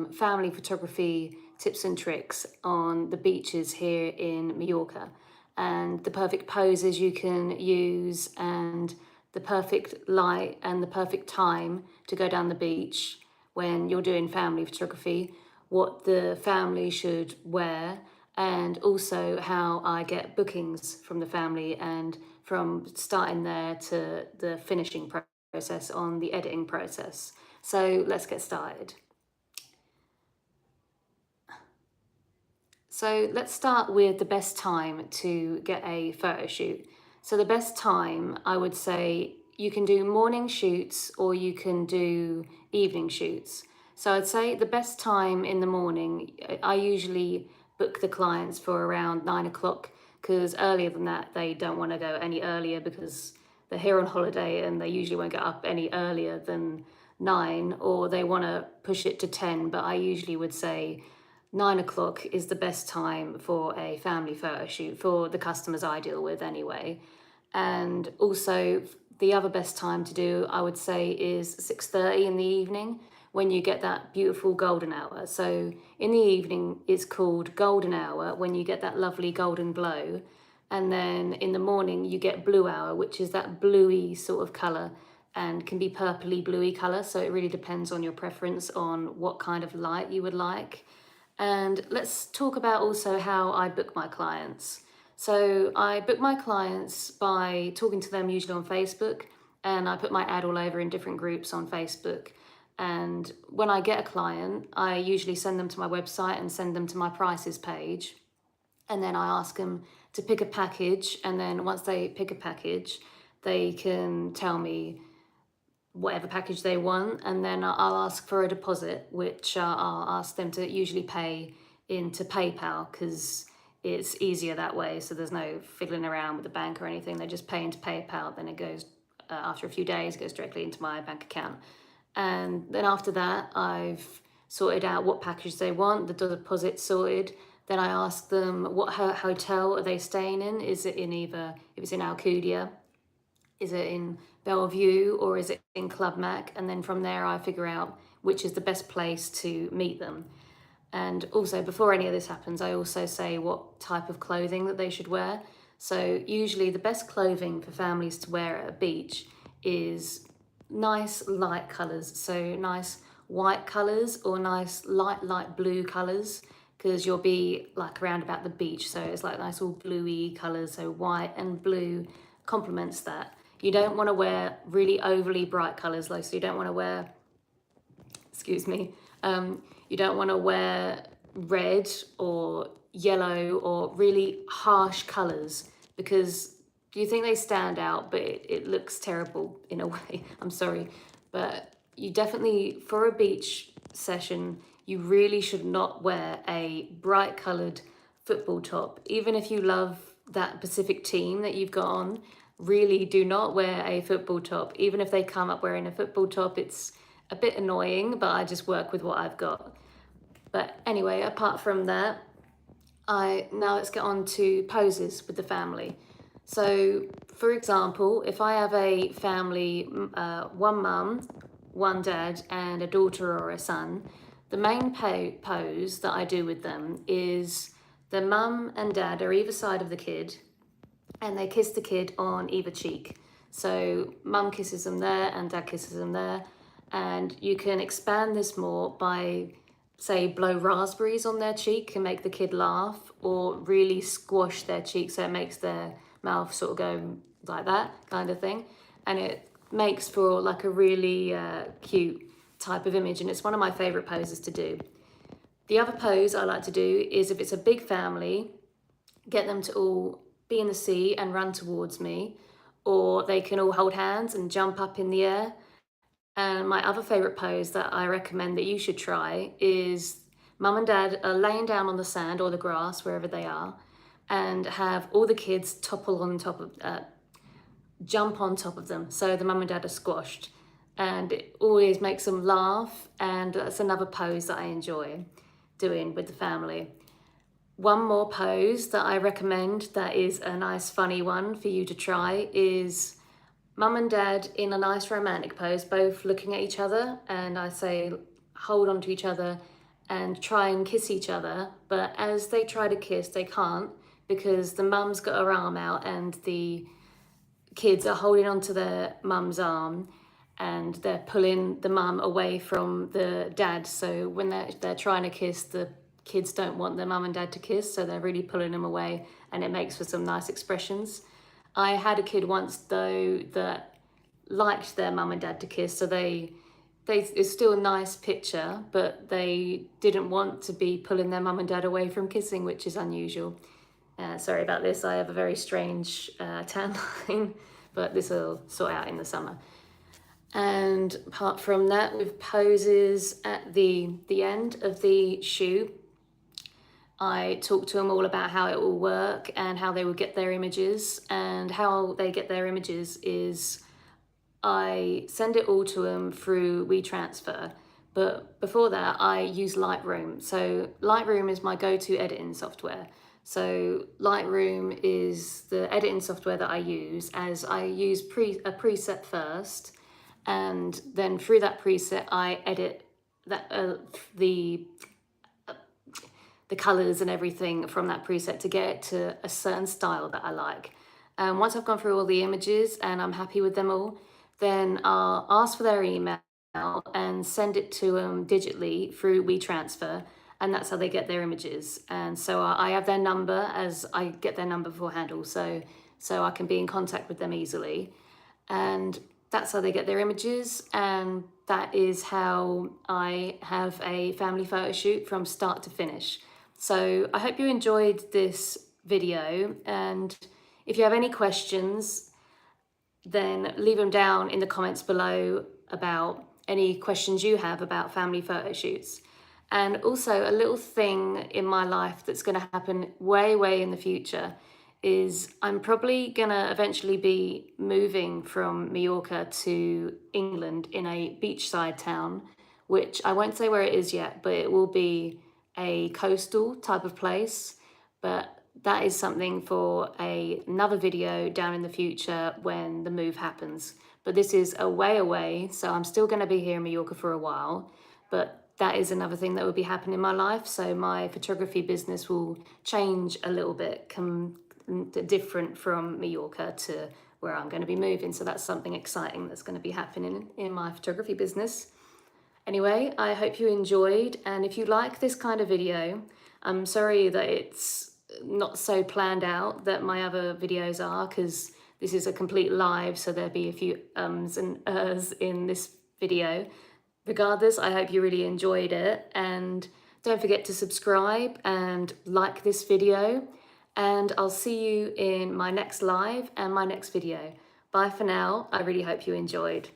some family photography tips and tricks on the beaches here in Mallorca, and the perfect poses you can use, and the perfect light and the perfect time to go down the beach when you're doing family photography, what the family should wear, and also how I get bookings from the family, and from starting there to the finishing process on the editing process. So let's get started. So let's start with the best time to get a photo shoot. So the best time, I would say, you can do morning shoots or you can do evening shoots. So I'd say the best time in the morning, I usually book the clients for around 9 o'clock, because earlier than that, they don't want to go any earlier because they're here on holiday and they usually won't get up any earlier than 9, or they want to push it to 10. But I usually would say 9 o'clock is the best time for a family photo shoot for the customers I deal with anyway. And also the other best time to do, I would say, is 6:30 in the evening, when you get that beautiful golden hour. So in the evening it's called golden hour, when you get that lovely golden glow. And then in the morning you get blue hour, which is that bluey sort of color, and can be purpley bluey color. So it really depends on your preference on what kind of light you would like. And let's talk about also how I book my clients. So I book my clients by talking to them usually on Facebook, and I put my ad all over in different groups on Facebook. And when I get a client, I usually send them to my website and send them to my prices page. And then I ask them to pick a package. And then once they pick a package, they can tell me whatever package they want, and then I'll ask for a deposit, which I'll ask them to usually pay into PayPal, because it's easier that way. So there's no fiddling around with the bank or anything. They just pay into PayPal, then it goes, after a few days, it goes directly into my bank account. And then after that, I've sorted out what package they want, the deposit sorted. Then I ask them what hotel are they staying in. Is it in either, if it's in Alcudia, is it in Bellevue, or is it in Club Mac? And then from there I figure out which is the best place to meet them. And also, before any of this happens, I also say what type of clothing that they should wear. So usually the best clothing for families to wear at a beach is nice light colours. So nice white colours or nice light blue colours, because you'll be like around about the beach. So it's like nice all bluey colours. So white and blue complements that. You don't want to wear really overly bright colours, like, so you don't want to wear, excuse me, you don't want to wear red or yellow or really harsh colours, because you think they stand out, but it looks terrible in a way. I'm sorry. But you definitely, for a beach session, you really should not wear a bright coloured football top. Even if you love that specific team that you've got on, really do not wear a football top. Even if they come up wearing a football top, it's a bit annoying, but I just work with what I've got. But anyway, apart from that, now let's get on to poses with the family. So for example, if I have a family, one mum, one dad, and a daughter or a son, the main pose that I do with them is the mum and dad are either side of the kid, and they kiss the kid on either cheek. So mum kisses them there and dad kisses them there. And you can expand this more by, say, blow raspberries on their cheek and make the kid laugh, or really squash their cheek so it makes their mouth sort of go like that kind of thing. And it makes for like a really cute type of image, and it's one of my favorite poses to do. The other pose I like to do is, if it's a big family, get them to all be in the sea and run towards me, or they can all hold hands and jump up in the air. And my other favorite pose that I recommend that you should try is mum and dad are laying down on the sand or the grass, wherever they are, and have all the kids topple on top of, jump on top of them. So the mum and dad are squashed, and it always makes them laugh. And that's another pose that I enjoy doing with the family. One more pose that I recommend that is a nice funny one for you to try is mum and dad in a nice romantic pose, both looking at each other, and I say hold on to each other and try and kiss each other, but as they try to kiss, they can't because the mum's got her arm out and the kids are holding onto their mum's arm and they're pulling the mum away from the dad. So when they're trying to kiss, the kids don't want their mum and dad to kiss, so they're really pulling them away, and it makes for some nice expressions. I had a kid once though that liked their mum and dad to kiss, so it's still a nice picture, but they didn't want to be pulling their mum and dad away from kissing, which is unusual. Sorry about this, I have a very strange tan line, but this will sort out in the summer. And apart from that, with poses at the end of the shoot, I talked to them all about how it will work and how they will get their images. And how they get their images is I send it all to them through WeTransfer. But before that, I use Lightroom. So Lightroom is my go-to editing software. So Lightroom is the editing software that I use, as I use a preset first, and then through that preset I edit that the colors and everything from that preset to get it to a certain style that I like. And once I've gone through all the images and I'm happy with them all, then I'll ask for their email and send it to them digitally through WeTransfer, and that's how they get their images. And so I have their number, as I get their number beforehand also, so I can be in contact with them easily. And that's how they get their images, and that is how I have a family photo shoot from start to finish. So I hope you enjoyed this video, and if you have any questions, then leave them down in the comments below about any questions you have about family photo shoots. And also, a little thing in my life that's going to happen way in the future is I'm probably going to eventually be moving from Mallorca to England in a beachside town, which I won't say where it is yet, but it will be a coastal type of place. But that is something for another video down in the future when the move happens. But this is a way away, so I'm still going to be here in Mallorca for a while. But that is another thing that will be happening in my life. So my photography business will change a little bit, different from Mallorca to where I'm going to be moving. So that's something exciting that's going to be happening in my photography business. Anyway, I hope you enjoyed, and if you like this kind of video, I'm sorry that it's not so planned out that my other videos are, because this is a complete live, so there'll be a few ums and ers in this video. Regardless, I hope you really enjoyed it, and don't forget to subscribe and like this video, and I'll see you in my next live and my next video. Bye for now. I really hope you enjoyed.